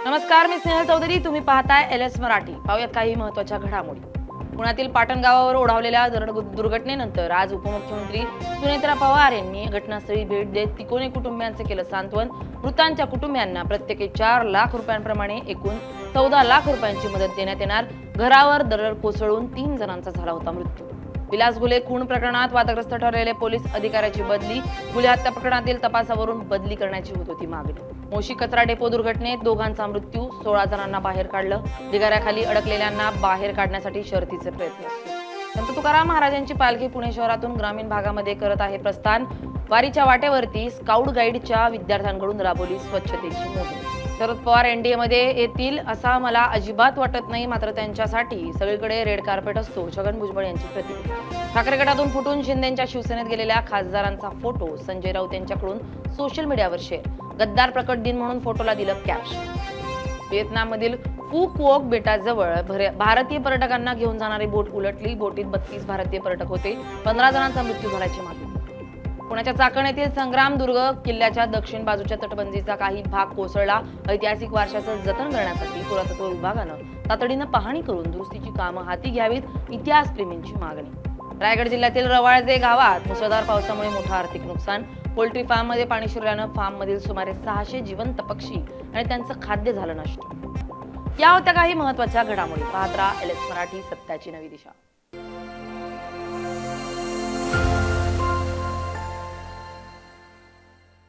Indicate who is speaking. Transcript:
Speaker 1: नमस्कार, मी स्नेहल चौधरी. तुम्ही पाहताय LS मराठी. पाहूयात काही महत्त्वाच्या घडामोडी. पुण्यातील पाटण गावावर ओढावलेल्या दुर्घटनेनंतर आज उपमुख्यमंत्री सुनेत्रा पवार यांनी घटनास्थळी भेट देत तिकोने कुटुंबियांचे केलं सांत्वन. मृतांच्या कुटुंबियांना प्रत्येकी 4 लाख रुपयांप्रमाणे एकूण 14 लाख रुपयांची मदत देण्यात येणार. घरावर दरड कोसळून 3 जणांचा झाला होता मृत्यू. विलास घुले खून प्रकरणात वादग्रस्त ठरलेले पोलीस अधिकाऱ्याची बदली. घुले हत्या प्रकरणातील तपासावरून बदली करण्याची होत होती मागणी. मोशी कचरा डेपो दुर्घटनेत 2घांचा मृत्यू. 16 जणांना बाहेर काढलं. ढिगाऱ्याखाली अडकलेल्यांना बाहेर काढण्यासाठी शर्थीचे प्रयत्न सुरू. संत तुकाराम महाराजांची पालखी पुणे शहरातून ग्रामीण भागामध्ये करत आहे प्रस्थान. वारीच्या वाटेवरती स्काउट गाईडच्या विद्यार्थ्यांकडून राबवली स्वच्छतेची मोहीम. शरद पवार NDA मध्ये येतील असा मला अजिबात वाटत नाही, मात्र त्यांच्यासाठी सगळीकडे रेड कार्पेट असतो. छगन भुजबळ यांची प्रतिक्रिया. ठाकरे गटातून फुटून शिंदेच्या शिवसेनेत गेलेल्या खासदारांचा फोटो संजय राऊत यांच्याकडून सोशल मीडियावर शेअर. गद्दार प्रकट दिन म्हणून फोटोला दिलं कॅप्शन. व्हिएतनाममधील फू कुओक बेटाजवळ भारतीय पर्यटकांना घेऊन जाणारी बोट उलटली. बोटीत 32 भारतीय पर्यटक होते. 15 जणांचा मृत्यू झाल्याची माहिती. पुण्याच्या चाकण येथील संग्राम दुर्ग किल्ल्याच्या दक्षिण बाजूच्या तटबंदीचा काही भाग कोसळला. ऐतिहासिक वारशाचं जतन करण्यासाठी पुरातत्व विभागानं तातडीनं पाहणी करून दुरुस्तीची कामं हाती घ्यावीत, इतिहासप्रेमींची मागणी. रायगड जिल्ह्यातील रवाळजे गावात मुसळधार पावसामुळे मोठं आर्थिक नुकसान. पोल्ट्री फार्ममध्ये पाणी शिरल्यानं फार्ममधील सुमारे 600 जिवंत पक्षी आणि त्यांचं खाद्य झालं नष्ट. या होत्या काही महत्त्वाच्या घडामोडी. पाहत राहा LS मराठी, सत्याची नवी दिशा.